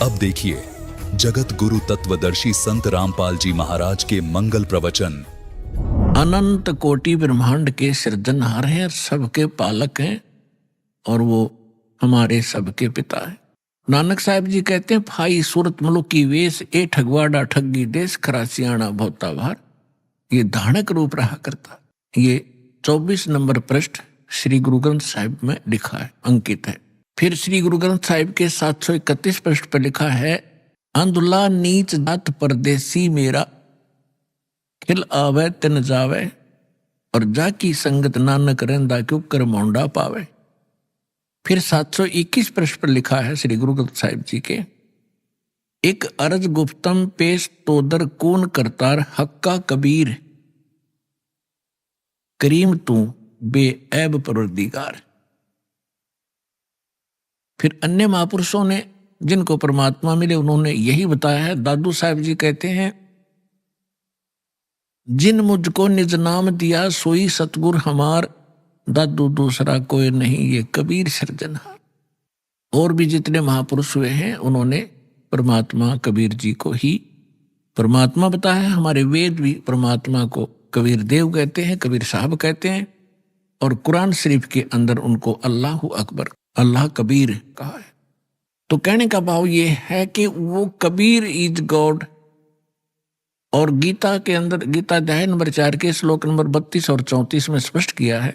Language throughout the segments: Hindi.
अब देखिए जगत गुरु तत्वदर्शी संत रामपाल जी महाराज के मंगल प्रवचन। अनंत कोटि ब्रह्मांड के सृजनहार हैं, सबके पालक हैं और वो हमारे सबके पिता है। नानक साहब जी कहते हैं, फाई सूरत मलुकी वेश ए ठगवाड़ा ठगी देश खरासियाना भोता भार। ये धानक रूप रहा करता। ये 24 नंबर पृष्ठ श्री गुरु ग्रंथ साहिब में लिखा है, अंकित है। फिर श्री गुरु ग्रंथ साहिब के 731 पृष्ठ पर लिखा है, अंधुला नीच जात परदेसी मेरा खिल आवे तिन जावे और जाकी संगत नानक रहंदा क्यों कर मोंडा पावे। फिर 721 पृष्ठ पर लिखा है श्री गुरु ग्रंथ साहिब जी के, एक अर्ज गुप्तम पेश तोदर कौन करतार हक्का कबीर करीम तू बेऐब परवरदिगार। फिर अन्य महापुरुषों ने जिनको परमात्मा मिले उन्होंने यही बताया है। दादू साहब जी कहते हैं, जिन मुझको निज नाम दिया सोई सतगुर हमार, दादू दूसरा कोई नहीं ये कबीर सृजनहार। और भी जितने महापुरुष हुए हैं उन्होंने परमात्मा कबीर जी को ही परमात्मा बताया। हमारे वेद भी परमात्मा को कबीर देव कहते हैं, कबीर साहब कहते हैं, और कुरान शरीफ के अंदर उनको अल्लाह अकबर अल्लाह कबीर कहा है। तो कहने का भाव ये है कि वो कबीर इज गॉड। और गीता के अंदर गीता अध्याय नंबर 4 के श्लोक नंबर 32 और 34 में स्पष्ट किया है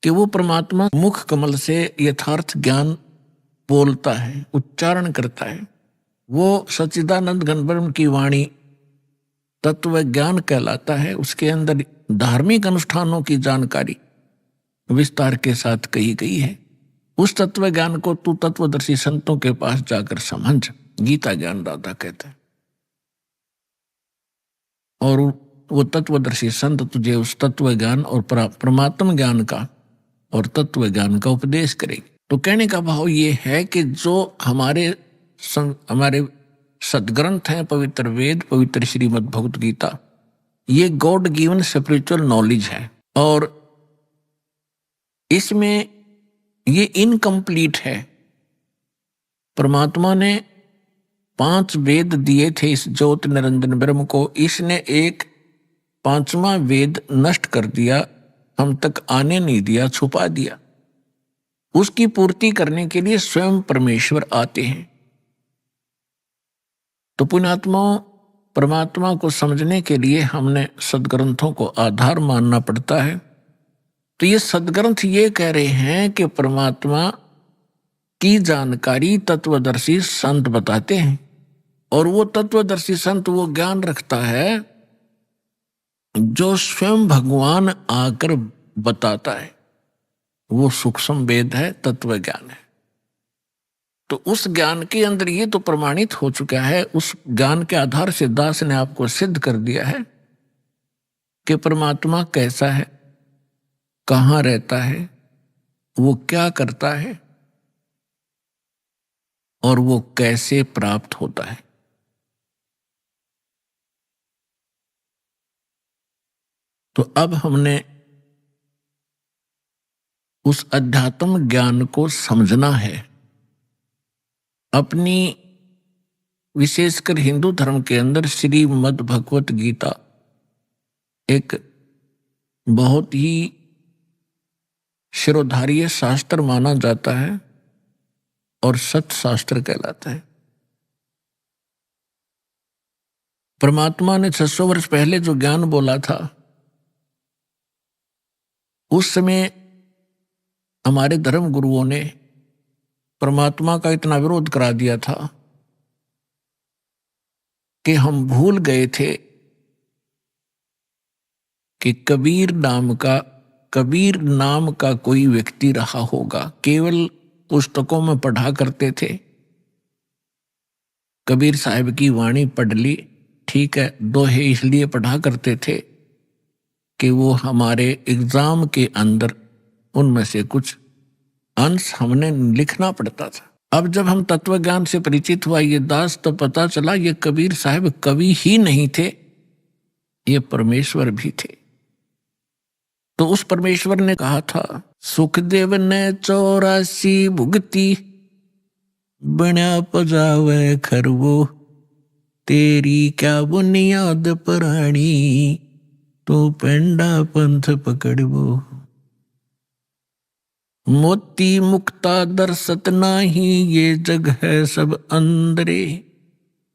कि वो परमात्मा मुख कमल से यथार्थ ज्ञान बोलता है, उच्चारण करता है। वो सच्चिदानंद घन ब्रह्म की वाणी तत्व ज्ञान कहलाता है। उसके अंदर धार्मिक अनुष्ठानों की जानकारी विस्तार के साथ कही गई है। उस तत्व ज्ञान को तू तत्वदर्शी संतों के पास जाकर समझ, गीता ज्ञान दाता कहते हैं। और वो तत्वदर्शी संत तुझे उस तत्व ज्ञान और परमात्म ज्ञान का और तत्व ज्ञान का उपदेश करेगी। तो कहने का भाव ये है कि जो हमारे सदग्रंथ हैं, पवित्र वेद, पवित्र श्रीमद् भगवत गीता, ये गॉड गिवन स्पिरिचुअल नॉलेज है। और इसमें ये इनकम्प्लीट है। परमात्मा ने 5 वेद दिए थे इस ज्योत निरंजन ब्रह्म को, इसने एक 5वां वेद नष्ट कर दिया, हम तक आने नहीं दिया, छुपा दिया। उसकी पूर्ति करने के लिए स्वयं परमेश्वर आते हैं। तो पुण्यात्माओं, परमात्मा को समझने के लिए हमने सदग्रंथों को आधार मानना पड़ता है। तो ये सदग्रंथ ये कह रहे हैं कि परमात्मा की जानकारी तत्वदर्शी संत बताते हैं, और वो तत्वदर्शी संत वो ज्ञान रखता है जो स्वयं भगवान आकर बताता है। वो सूक्ष्म वेद है, तत्व ज्ञान है। तो उस ज्ञान के अंदर ये तो प्रमाणित हो चुका है, उस ज्ञान के आधार से दास ने आपको सिद्ध कर दिया है कि परमात्मा कैसा है, कहाँ रहता है, वो क्या करता है और वो कैसे प्राप्त होता है। तो अब हमने उस अध्यात्म ज्ञान को समझना है। अपनी विशेषकर हिंदू धर्म के अंदर श्रीमद् भगवत गीता एक बहुत ही शिरोधार्य शास्त्र माना जाता है और सत शास्त्र कहलाता है। परमात्मा ने 600 वर्ष पहले जो ज्ञान बोला था, उस समय हमारे धर्म गुरुओं ने परमात्मा का इतना विरोध करा दिया था कि हम भूल गए थे कि कबीर नाम का कोई व्यक्ति रहा होगा। केवल पुस्तकों में पढ़ा करते थे, कबीर साहब की वाणी पढ़ ली, ठीक है, दोहे इसलिए पढ़ा करते थे कि वो हमारे एग्जाम के अंदर उनमें से कुछ अंश हमने लिखना पड़ता था। अब जब हम तत्व ज्ञान से परिचित हुआ ये दास, तो पता चला ये कबीर साहब कवि ही नहीं थे, ये परमेश्वर भी थे। तो उस परमेश्वर ने कहा था, सुखदेव ने 84 भुगती बना पजावे खरवो, तेरी क्या बुनियाद पुरानी, तो पेंडा पंथ पकड़वो। मोती मुक्ता दर्शत नाही, ये जग है सब अंदरे,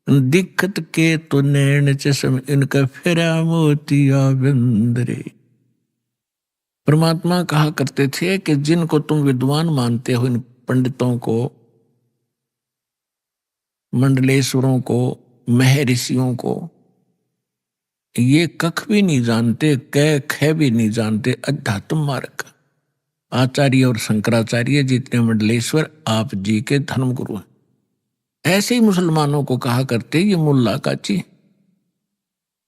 दिक्कत के तो नैन चश्म, इनका फिरा मोतिया बिंदरे। परमात्मा कहा करते थे कि जिनको तुम विद्वान मानते हो, इन पंडितों को, मंडलेश्वरों को, महर्षियों को, ये कख भी नहीं जानते, कै ख भी नहीं जानते, अध्यात्म मार्ग। आचार्य और शंकराचार्य जितने मंडलेश्वर आप जी के धर्मगुरु हैं। ऐसे ही मुसलमानों को कहा करते ये मुल्ला काची,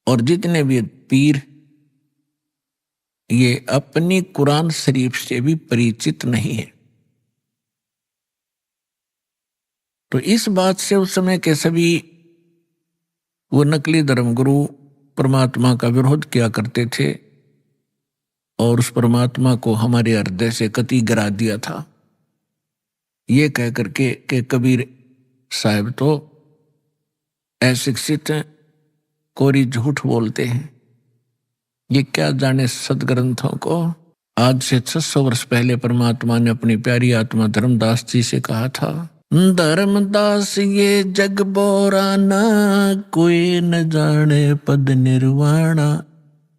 और जितने भी पीर ये अपनी कुरान शरीफ से भी परिचित नहीं है। तो इस बात से उस समय के सभी वो नकली धर्मगुरु परमात्मा का विरोध किया करते थे, और उस परमात्मा को हमारे हृदय से कति गिरा दिया था, ये कह करके कि कबीर साहब तो अशिक्षित हैं, कोरी झूठ बोलते हैं, ये क्या जाने सदग्रंथों को। आज से 600 वर्ष पहले परमात्मा ने अपनी प्यारी आत्मा धर्मदास जी से कहा था, धर्मदास ये जग बोराना, कोई न जाने पद निर्वाणा,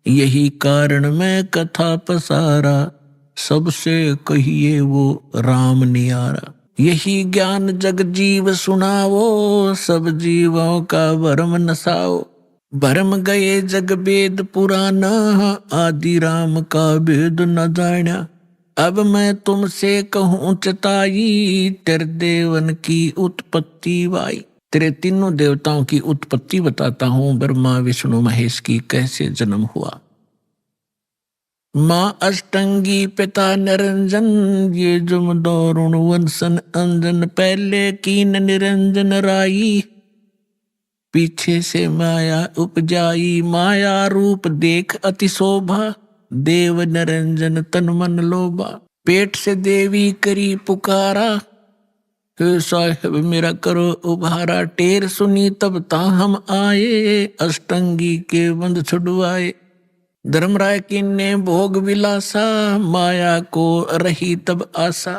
यही कारण मैं कथा पसारा, सबसे कहिए वो राम नियारा। यही ज्ञान जग जीव सुनावो, सब जीवों का भरम नसाओ, भरम गए जग वेद पुराना, आदि राम का वेद न जाना। अब मैं तुमसे कहूँ चताई, तेरे देवन की उत्पत्ति वाई। तेरे तीनों देवताओं की उत्पत्ति बताता हूँ, ब्रह्मा विष्णु महेश की कैसे जन्म हुआ। माँ अष्टंगी पिता निरंजन, ये जुम दौरुण वंशन अंजन, पहले कीन निरंजन राई, पीछे से माया उपजाई। माया रूप देख अति शोभा, देव निरंजन तन मन लोभा। पेट से देवी करी पुकारा, हे साहिब मेरा करो उभारा। टेर सुनी तब ता हम आए, अष्टंगी के बंध छुड़वाए। धर्मराय की ने भोग विलासा, माया को रही तब आशा।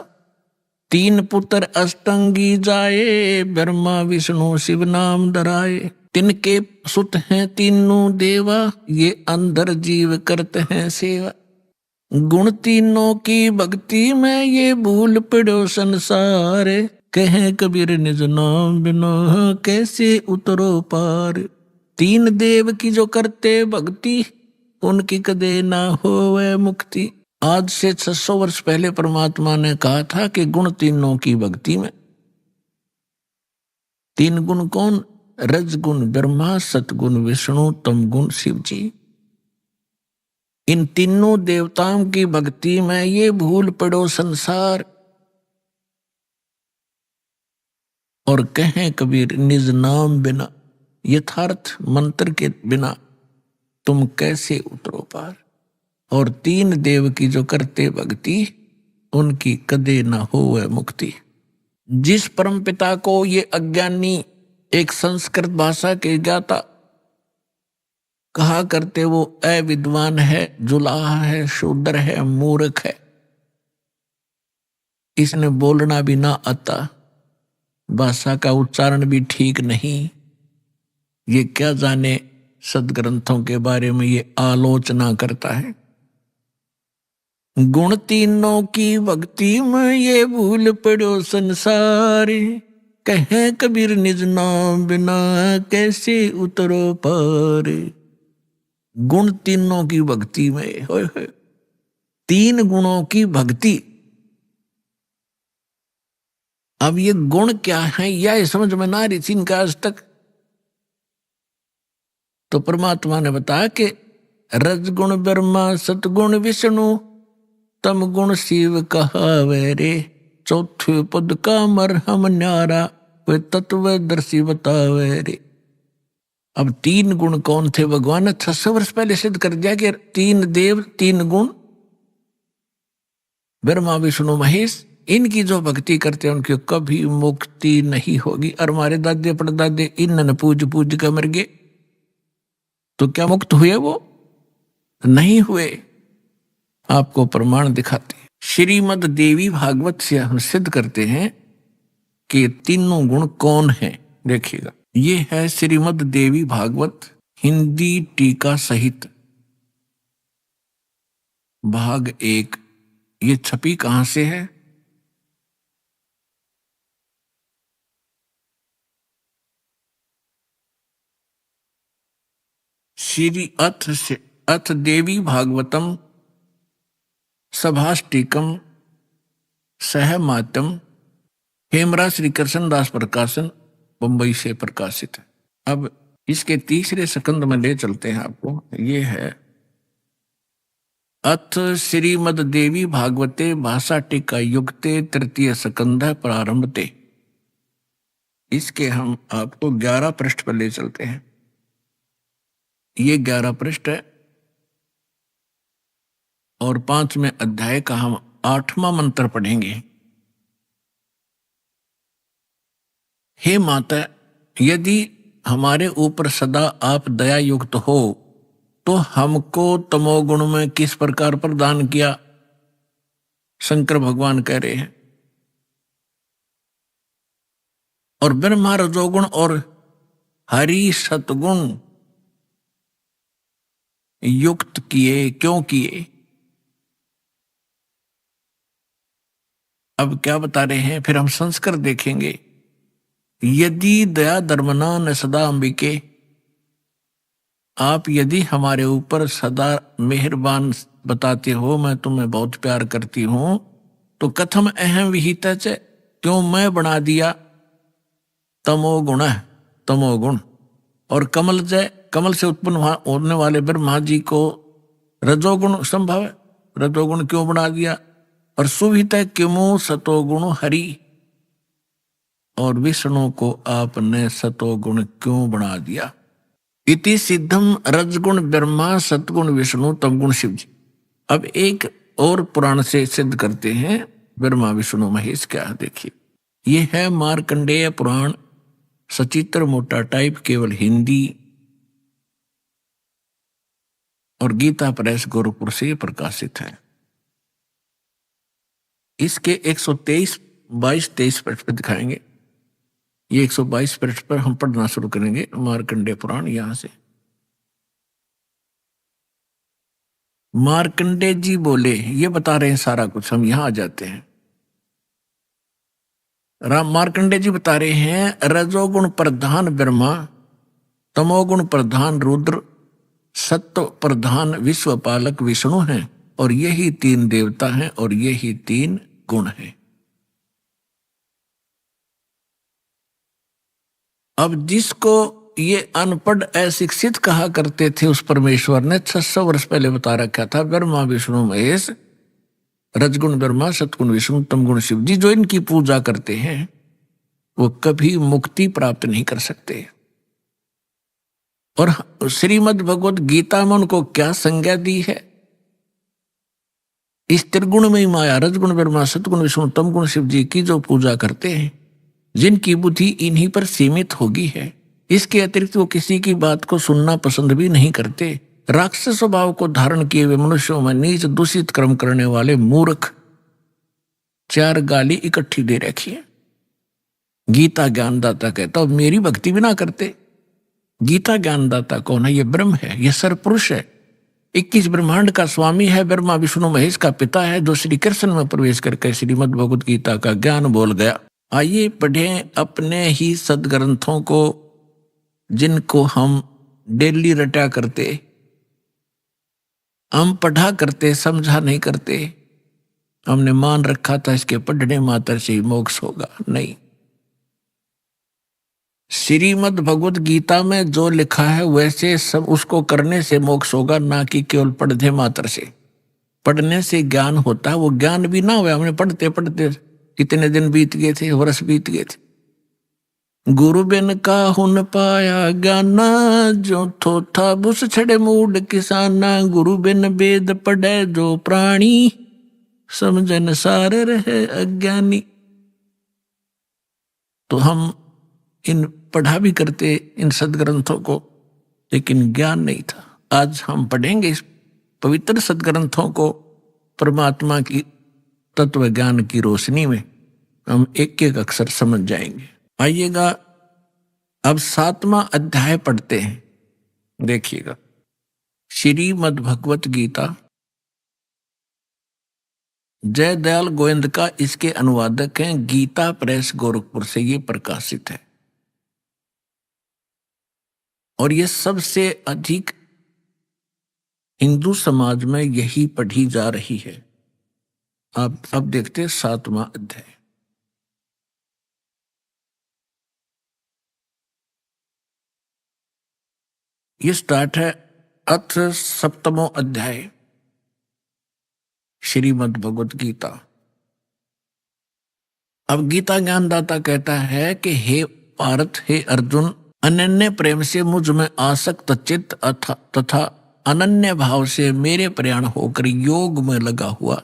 3 पुत्र अष्टंगी जाए, ब्रह्मा विष्णु शिव नाम धराए। तिनके सुत हैं तीनों देवा, ये अंदर जीव करते हैं सेवा। गुण तीनों की भक्ति में, ये भूल पड़ो संसार। कहें कबीर निज नाम बिना, कैसे उतरो पार। 3 देव की जो करते भक्ति, उनकी कदे ना होवे मुक्ति। आज से 600 वर्ष पहले परमात्मा ने कहा था कि गुण तीनों की भक्ति में। 3 गुण कौन? रजगुण ब्रह्मा, सतगुण विष्णु, तमगुण शिव जी। इन तीनों देवताओं की भक्ति में ये भूल पड़ो संसार। और कहें कबीर निज नाम बिना, यथार्थ मंत्र के बिना तुम कैसे उतरो पार। और 3 देव की जो करते भक्ति, उनकी कदे न होवे मुक्ति। जिस परम पिता को ये अज्ञानी, एक संस्कृत भाषा के ज्ञाता कहा करते, वो अविद्वान है, जुलाहा है, शूद्र है, मूर्ख है, इसने बोलना भी ना आता, भाषा का उच्चारण भी ठीक नहीं, ये क्या जाने सदग्रंथों के बारे में ये आलोचना करता है। गुण तीनों की भक्ति में, ये भूल पड़ो संसार। कहें कबीर निज नाम बिना, कैसे उतरो पार। गुण तीनों की भक्ति में, होय होय, 3 गुणों की भक्ति। अब ये गुण क्या है, यह समझ में ना रही थी इनका आज तक। तो परमात्मा ने बताया कि रजगुण ब्रह्मा, सतगुण विष्णु, तम गुण शिव कहावे रे। चौथे पद का मरहम न्यारा, वे तत्वदर्शी बतावे रे। अब 3 गुण कौन थे? भगवान ने 600 वर्ष पहले सिद्ध कर दिया कि 3 देव 3 गुण, ब्रह्मा विष्णु महेश, इनकी जो भक्ति करते हैं उनकी कभी मुक्ति नहीं होगी। और हमारे दादे परदादे इनन पूज पूज कर मर गए, तो क्या मुक्त हुए? वो नहीं हुए। आपको प्रमाण दिखाते हैं। श्रीमद देवी भागवत से हम सिद्ध करते हैं कि तीनों गुण कौन है। देखिएगा, ये है श्रीमद देवी भागवत हिंदी टीका सहित भाग 1। ये छपी कहां से है? श्री अथ देवी भागवतम सभाष्टिकम सहमातम, हेमरा श्री कृष्णदास प्रकाशन, बंबई से प्रकाशित है। अब इसके तीसरे स्कंद में ले चलते हैं आपको। ये है अथ श्रीमद देवी भागवते भाषा टीका युक्ते तृतीय स्कंध प्रारंभते। इसके हम आपको 11 पृष्ठ पर ले चलते हैं। ये 11 पृष्ठ है और 5वें अध्याय का हम 8वां मंत्र पढ़ेंगे। हे माता, यदि हमारे ऊपर सदा आप दया युक्त हो तो हमको तमोगुण में किस प्रकार प्रदान किया? शंकर भगवान कह रहे हैं। और ब्रह्मा रजोगुण और हरि सतगुण युक्त किए, क्यों किए? अब क्या बता रहे हैं, फिर हम संस्कार देखेंगे। यदि दया धर्मना न सदा अंबिके, आप यदि हमारे ऊपर सदा मेहरबान बताते हो, मैं तुम्हें बहुत प्यार करती हूं, तो कथम अहम विहिता च, क्यों मैं बना दिया तमोगुण, तमोगुण। और कमल जय, कमल से उत्पन्न होने वाले ब्रह्मा जी को रजोगुण संभव है, रजोगुण क्यों बना दिया? और सुविहित क्यों सतोगुण हरि, और विष्णु को आपने सतोगुण क्यों बना दिया? इति सिद्धम रजगुण ब्रह्मा सतगुण विष्णु तमगुण शिव जी। अब एक और पुराण से सिद्ध करते हैं ब्रह्मा विष्णु महेश क्या है। देखिए, ये है मार्कंडेय पुराण, सचित्र मोटा टाइप, केवल हिंदी, और गीता प्रेस गोरखपुर से प्रकाशित है। इसके 123, 22, 23 पृष्ठ पर दिखाएंगे। ये 122 पृष्ठ पर हम पढ़ना शुरू करेंगे मार्कंडेय पुराण। यहां से मार्कंडेय जी बोले, ये बता रहे हैं सारा कुछ, हम यहां आ जाते हैं। राम मार्कंडेय जी बता रहे हैं, रजोगुण प्रधान ब्रह्मा, तमोगुण प्रधान रुद्र, सत्व प्रधान विश्वपालक विष्णु हैं, और यही 3 देवता हैं और यही 3 गुण हैं। अब जिसको ये अनपढ़ अशिक्षित कहा करते थे, उस परमेश्वर ने 600 वर्ष पहले बता रखा था, ब्रह्मा विष्णु महेश, रजगुण ब्रह्मा सतगुण विष्णु तमगुण शिव जी, जो इनकी पूजा करते हैं वो कभी मुक्ति प्राप्त नहीं कर सकते। और श्रीमद् भगवद गीता में उनको क्या संज्ञा दी है? इस त्रिगुण में ही माया, रजगुण ब्रह्मा सतगुण विष्णु तमगुण शिव जी की जो पूजा करते हैं, जिनकी बुद्धि इन्हीं पर सीमित होगी है, इसके अतिरिक्त वो किसी की बात को सुनना पसंद भी नहीं करते। राक्षस स्वभाव को धारण किए हुए मनुष्यों में नीच दूषित कर्म करने वाले मूर्ख 4 गाली इकट्ठी दे रखी है। गीता ज्ञानदाता कहता, मेरी भक्ति भी ना करते। गीता ज्ञानदाता कौन है? ये ब्रह्म है, ये सरपुरुष है, 21 ब्रह्मांड का स्वामी है, ब्रह्मा विष्णु महेश का पिता है, जो श्री कृष्ण में प्रवेश करके श्रीमद् भगवद गीता का ज्ञान बोल गया। आइए पढ़ें अपने ही सदग्रंथों को, जिनको हम डेली रटा करते, हम पढ़ा करते, समझा नहीं करते। हमने मान रखा था इसके पढ़ने मात्र से ही मोक्ष होगा। नहीं, श्रीमद् भगवद गीता में जो लिखा है वैसे सब उसको करने से मोक्ष होगा, ना कि केवल पढ़ने मात्र से। पढ़ने से ज्ञान होता है, वो ज्ञान भी ना हुआ। हमने पढ़ते पढ़ते कितने दिन बीत गए थे, वर्ष बीत गए थे। गुरु बिन का हुन पाया ज्ञाना, जो थोथा बुस छड़े मूड किसाना। गुरु बिन वेद पढ़े जो प्राणी, समझन सार रहे अज्ञानी। तो हम इन पढ़ा भी करते इन सदग्रंथों को, लेकिन ज्ञान नहीं था। आज हम पढ़ेंगे इस पवित्र सदग्रंथों को परमात्मा की तत्व ज्ञान की रोशनी में, हम एक एक अक्षर समझ जाएंगे। आइएगा, अब 7वां अध्याय पढ़ते हैं। देखिएगा, श्रीमद् भगवत गीता, जय दयाल गोविंद का इसके अनुवादक हैं, गीता प्रेस गोरखपुर से ये प्रकाशित है। और ये सबसे अधिक हिंदू समाज में यही पढ़ी जा रही है। अब देखते हैं 7वां अध्याय। ये स्टार्ट है अथ 7वां अध्याय श्रीमद् भगवत गीता। अब गीता ज्ञानदाता कहता है कि हे पार्थ, हे अर्जुन, अनन्य प्रेम से मुझ में आसक्त चित्त तथा अनन्य भाव से मेरे प्रयाण होकर योग में लगा हुआ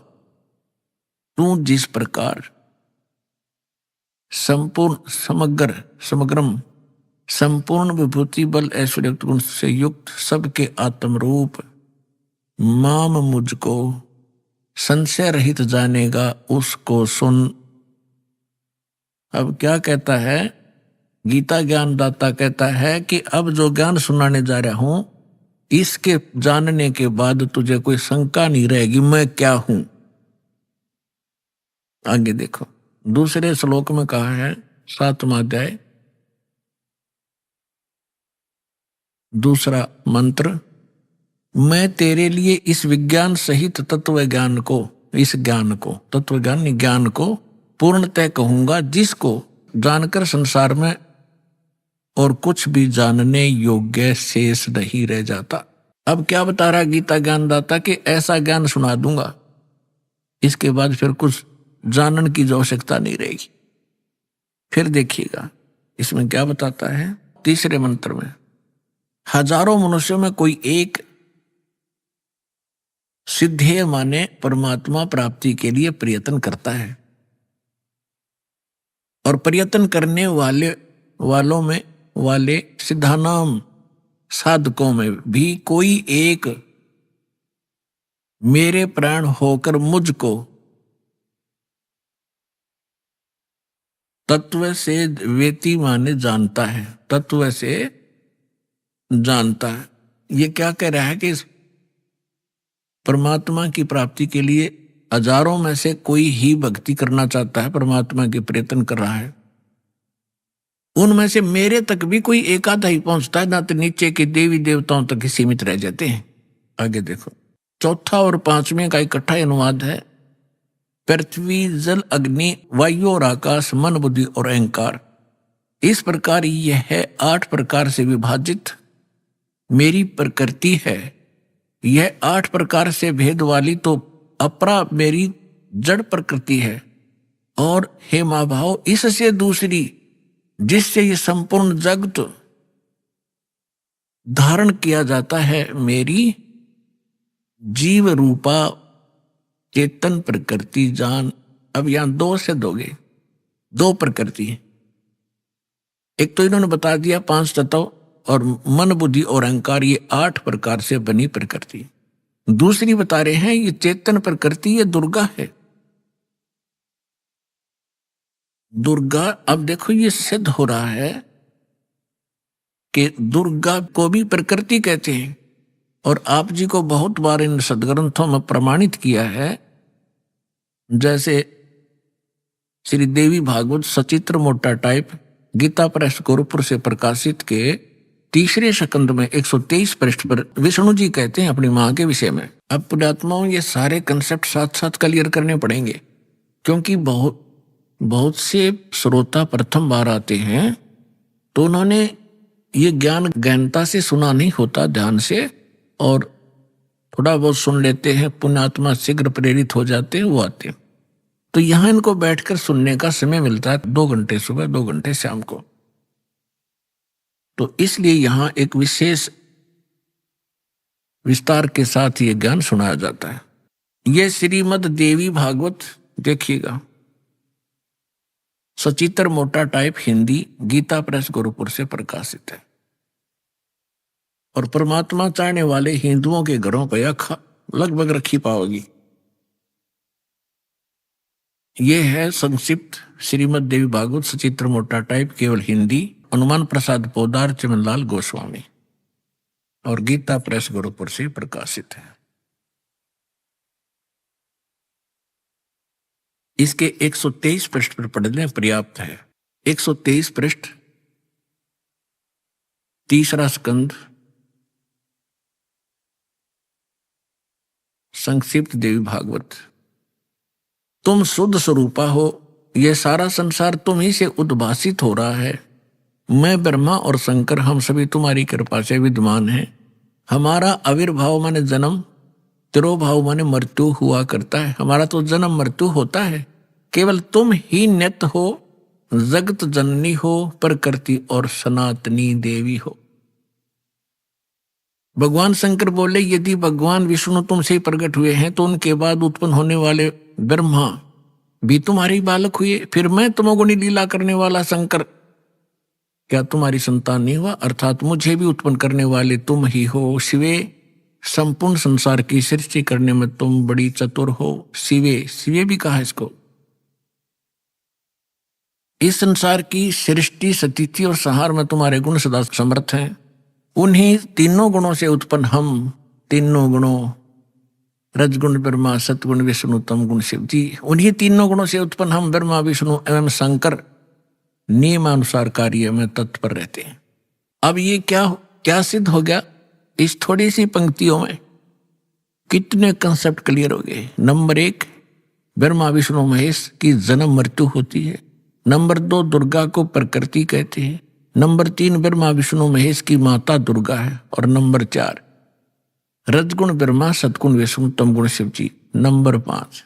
तू जिस प्रकार समग्रम संपूर्ण विभूति बल ऐश्वर्य गुण से युक्त सबके आत्म रूप माम मुझको संशय रहित जानेगा, उसको सुन। अब क्या कहता है गीता ज्ञानदाता? कहता है कि अब जो ज्ञान सुनाने जा रहा हूं, इसके जानने के बाद तुझे कोई शंका नहीं रहेगी मैं क्या हूं। आगे देखो, दूसरे श्लोक में कहा है 7वां अध्याय दूसरा मंत्र, मैं तेरे लिए इस विज्ञान सहित तत्व ज्ञान को, इस ज्ञान को, तत्व ज्ञान नहीं, ज्ञान को पूर्णतः कहूंगा, जिसको जानकर संसार में और कुछ भी जानने योग्य शेष नहीं रह जाता। अब क्या बता रहा गीता ज्ञानदाता कि ऐसा ज्ञान सुना दूंगा, इसके बाद फिर कुछ जानने की आवश्यकता नहीं रहेगी। फिर देखिएगा इसमें क्या बताता है तीसरे मंत्र में, हजारों मनुष्यों में कोई एक सिद्धेय माने परमात्मा प्राप्ति के लिए प्रयत्न करता है, और प्रयत्न करने वालों में वाले सिद्धानाम साधकों में भी कोई एक मेरे प्राण होकर मुझको तत्व से वेती माने जानता है, तत्व से जानता है। ये क्या कह रहा है कि परमात्मा की प्राप्ति के लिए हजारों में से कोई ही भक्ति करना चाहता है, परमात्मा के प्रयत्न कर रहा है, उनमें से मेरे तक भी कोई एक आधा ही पहुंचता है, ना तो नीचे के देवी देवताओं तक ही सीमित रह जाते हैं। आगे देखो, चौथा और 5वें का इकट्ठा अनुवाद है, पृथ्वी जल अग्नि वायु और आकाश मन बुद्धि और अहंकार, इस प्रकार यह है 8 प्रकार से विभाजित मेरी प्रकृति है। यह 8 प्रकार से भेद वाली तो अपरा मेरी जड़ प्रकृति है, और हे महाभाव इससे दूसरी जिससे ये संपूर्ण जगत धारण किया जाता है, मेरी जीव रूपा चेतन प्रकृति जान। अब यहां 2 से दोगे, 2 प्रकृति है। एक तो इन्होंने बता दिया 5 तत्व और मन बुद्धि और अहंकार, ये 8 प्रकार से बनी प्रकृति। दूसरी बता रहे हैं ये चेतन प्रकृति, ये दुर्गा है। दुर्गा, अब देखो ये सिद्ध हो रहा है कि दुर्गा को भी प्रकृति कहते हैं, और आप जी को बहुत बार इन सदग्रंथों में प्रमाणित किया है। जैसे श्री देवी भागवत सचित्र मोटा टाइप गीता प्रेस गोरखपुर से प्रकाशित के तीसरे स्कंद में 123 पृष्ठ पर विष्णु जी कहते हैं अपनी मां के विषय में। अब पुण्यात्माओं ये सारे कंसेप्ट साथ साथ क्लियर करने पड़ेंगे, क्योंकि बहुत से श्रोता प्रथम बार आते हैं, तो उन्होंने ये ज्ञान गहनता से सुना नहीं होता ध्यान से, और थोड़ा बहुत सुन लेते हैं, पुण्यात्मा शीघ्र प्रेरित हो जाते हैं, वो आते हैं। तो यहां इनको बैठकर सुनने का समय मिलता है 2 घंटे सुबह, 2 घंटे शाम को। तो इसलिए यहां एक विशेष विस्तार के साथ ये ज्ञान सुनाया जाता है। ये श्रीमद देवी भागवत देखिएगा, सचित्र मोटा टाइप हिंदी, गीता प्रेस गोरखपुर से प्रकाशित है। और परमात्मा चाहने वाले हिंदुओं के घरों पर यह लगभग रखी पाओगी। ये है संक्षिप्त श्रीमद देवी भागवत सचित्र मोटा टाइप, केवल हिंदी, हनुमान प्रसाद पोदार, चमनलाल गोस्वामी, और गीता प्रेस गोरखपुर से प्रकाशित है। इसके 123 पृष्ठ पर पढ़ने पर्याप्त है। 123 पृष्ठ, तीसरा स्कंद, संक्षिप्त देवी भागवत। तुम शुद्ध स्वरूपा हो, यह सारा संसार तुम ही से उद्भासित हो रहा है। मैं ब्रह्मा और शंकर हम सभी तुम्हारी कृपा से विद्यमान हैं। हमारा आविर्भाव माने जन्म, तिरोभाव माने मृत्यु हुआ करता है। हमारा तो जन्म मृत्यु होता है, केवल तुम ही नित्य हो, जगत जननी हो, प्रकृति और सनातनी देवी हो। भगवान शंकर बोले, यदि भगवान विष्णु तुमसे ही प्रकट हुए हैं तो उनके बाद उत्पन्न होने वाले ब्रह्मा भी तुम्हारी बालक हुए, फिर मैं तमोगुणी लीला करने वाला शंकर क्या तुम्हारी संतान नहीं हुआ? अर्थात मुझे भी उत्पन्न करने वाले तुम ही हो। शिवे, संपूर्ण संसार की सृष्टि करने में तुम बड़ी चतुर हो। शिवे, शिवे भी कहा इसको। इस संसार की सृष्टि, स्थिति और संहार में तुम्हारे गुण सदा समर्थ हैं। उन्हीं तीनों गुणों से उत्पन्न हम, तीनों गुणों, रजगुण ब्रह्मा, सतगुण विष्णु, तम गुण शिव जी, उन्हीं तीनों गुणों से उत्पन्न हम ब्रह्मा, विष्णु एवं शंकर नियमानुसार कार्य में तत्पर रहते हैं। अब ये क्या सिद्ध हो गया? इस थोड़ी सी पंक्तियों में कितने कंसेप्ट क्लियर हो गए। नंबर 1, ब्रह्मा विष्णु महेश की जन्म मृत्यु होती है। नंबर 2, दुर्गा को प्रकृति कहते हैं। नंबर 3, ब्रह्मा विष्णु महेश की माता दुर्गा है। और नंबर 4, रजगुण ब्रह्मा, सतगुण विष्णु, तमगुण शिव जी। नंबर 5,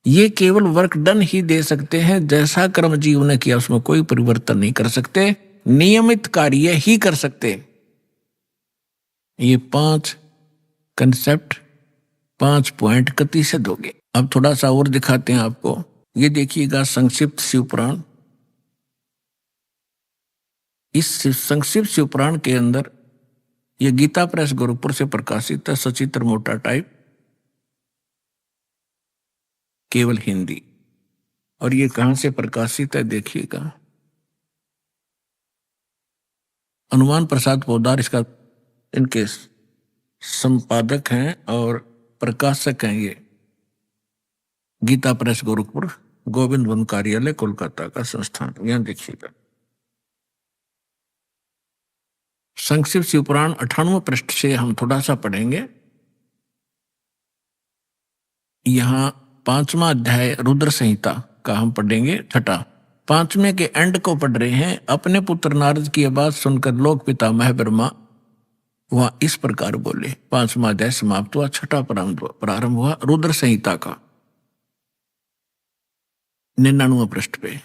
ये केवल वर्क डन ही दे सकते हैं, जैसा कर्म जीव ने किया उसमें कोई परिवर्तन नहीं कर सकते, नियमित कार्य ही कर सकते। ये 5 कंसेप्ट, 5 पॉइंट कति सिद्ध हो गए। अब थोड़ा सा और दिखाते हैं आपको। ये देखिएगा संक्षिप्त शिवपुराण। इस संक्षिप्त शिवपुराण के अंदर ये गीता प्रेस गोरखपुर से प्रकाशित है, सचित्र मोटा टाइप, केवल हिंदी। और ये कहां से प्रकाशित है देखिएगा, हनुमान प्रसाद पोदार इसका इनके संपादक हैं और प्रकाशक हैं। ये गीता प्रेस गोरखपुर, गोविंद वन कार्यालय, कोलकाता का संस्थान। यहां देखिएगा संक्षिप्त शिवपुराण 98 पृष्ठ से हम थोड़ा सा पढ़ेंगे। यहां 5वां अध्याय रुद्र संहिता का हम पढ़ेंगे 6ठा। 5वें के एंड को पढ़ रहे हैं। अपने पुत्र नारद की बात सुनकर लोक पितामह ब्रह्मा वह इस प्रकार बोले। 5वां अध्याय समाप्त हुआ, 6ठा प्रारंभ हुआ रुद्र संहिता का 99 पृष्ठ पे।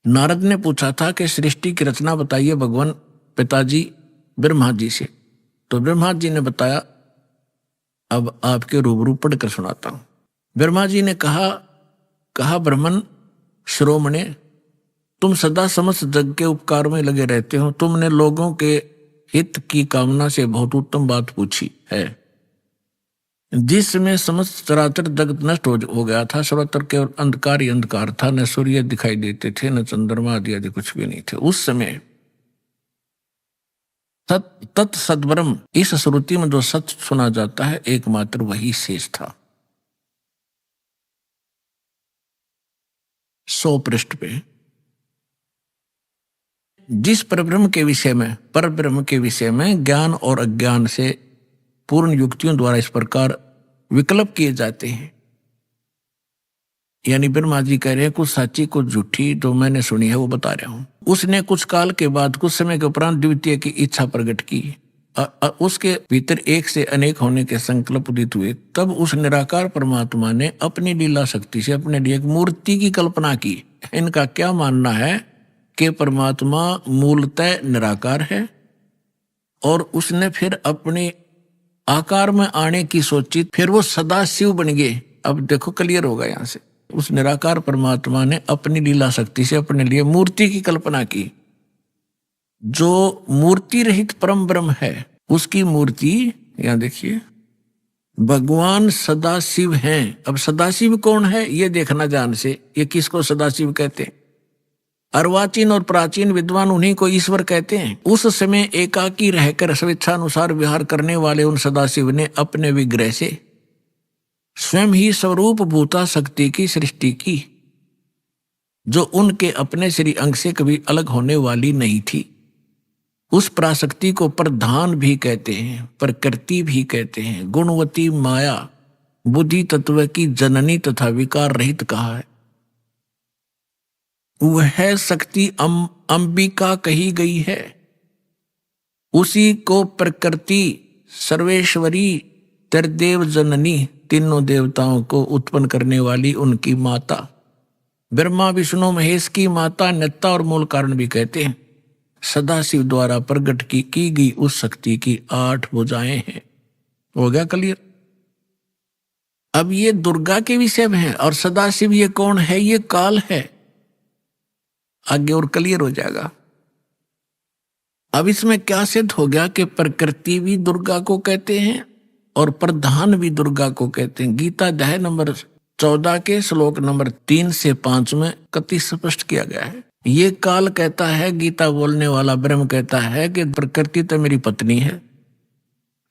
नारद ने पूछा था कि सृष्टि की रचना बताइए भगवान पिताजी ब्रह्मा जी से। तो ब्रह्मा जी ने बताया, अब आपके रूबरू पढ़कर सुनाता हूं। ब्रह्मा जी ने कहा ब्राह्मण श्रोमणे, तुम सदा समस्त जग के उपकार में लगे रहते हो। तुमने लोगों के हित की कामना से बहुत उत्तम बात पूछी है। जिसमें समस्त चराचर जगत नष्ट हो गया था, सर्वत्र केवल अंधकार ही अंधकार था, न सूर्य दिखाई देते थे, न चंद्रमा आदि कुछ भी नहीं थे। उस समय तत् सद्ब्रह्म, इस श्रुति में जो सत्य सुना जाता है एकमात्र वही शेष था। 100 पृष्ठ पे जिस परब्रह्म के विषय में ज्ञान और अज्ञान से पूर्ण युक्तियों द्वारा इस प्रकार विकल्प किए जाते हैं, यानी ब्रह्मा जी कह रहे हैं कुछ सच्ची कुछ झूठी जो मैंने सुनी है वो बता रहा हूं। उसने कुछ काल के बाद, कुछ समय के उपरांत द्वितीय की इच्छा प्रकट की। उसके भीतर एक से अनेक होने के संकल्प उदित हुए। तब उस निराकार परमात्मा ने अपनी लीला शक्ति से अपने लिए एक मूर्ति की कल्पना की। इनका क्या मानना है कि परमात्मा मूलतः निराकार है और उसने फिर अपने आकार में आने की सोची, फिर वो सदा शिव बन गए। अब देखो क्लियर होगा यहां से। उस निराकार परमात्मा ने अपनी लीला शक्ति से अपने लिए मूर्ति की कल्पना की। जो मूर्ति रहित परम ब्रह्म है उसकी मूर्ति, यहां देखिए, भगवान सदाशिव हैं। अब सदाशिव कौन है ये देखना ध्यान से। ये किसको सदाशिव कहते हैं? अर्वाचीन और प्राचीन विद्वान उन्हीं को ईश्वर कहते हैं। उस समय एकाकी रहकर स्वेच्छानुसार विहार करने वाले उन सदाशिव ने अपने विग्रह से स्वयं ही स्वरूप भूता शक्ति की सृष्टि की, जो उनके अपने श्री अंग से कभी अलग होने वाली नहीं थी। उस पराशक्ति को प्रधान भी कहते हैं, प्रकृति भी कहते हैं, गुणवती माया, बुद्धि तत्व की जननी तथा विकार रहित कहा है। वह शक्ति अंबिका कही गई है। उसी को प्रकृति, सर्वेश्वरी, त्रिदेव जननी, तीनों देवताओं को उत्पन्न करने वाली उनकी माता, ब्रह्मा विष्णु महेश की माता, नेता और मूल कारण भी कहते हैं। सदाशिव द्वारा प्रकट की गई उस शक्ति की 8 भुजाएं हैं। हो गया क्लियर? अब ये दुर्गा के विषय में है, और सदाशिव ये कौन है? ये काल है। आगे और क्लियर हो जाएगा। अब इसमें क्या सिद्ध हो गया कि प्रकृति भी दुर्गा को कहते हैं और प्रधान भी दुर्गा को कहते हैं। गीता अध्याय नंबर 14 के श्लोक नंबर 3 से 5 में कति स्पष्ट किया गया है। ये काल कहता है, गीता बोलने वाला ब्रह्म कहता है कि प्रकृति तो मेरी पत्नी है,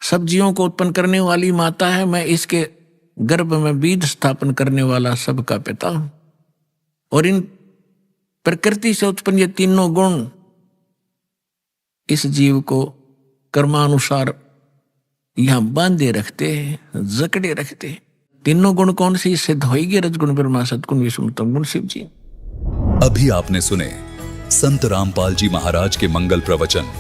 सब जीवों को उत्पन्न करने वाली माता है, मैं इसके गर्भ में बीज स्थापन करने वाला सबका पिता हूं। और इन प्रकृति से उत्पन्न ये तीनों गुण इस जीव को कर्मानुसार यहां बांधे रखते हैं, जकड़े रखते हैं। तीनों गुण कौन से? सिद्ध होगी रजगुण, ब्रह्मा, सतगुण, विष्णु, तमगुण, शिव जी। अभी आपने सुने संत रामपाल जी महाराज के मंगल प्रवचन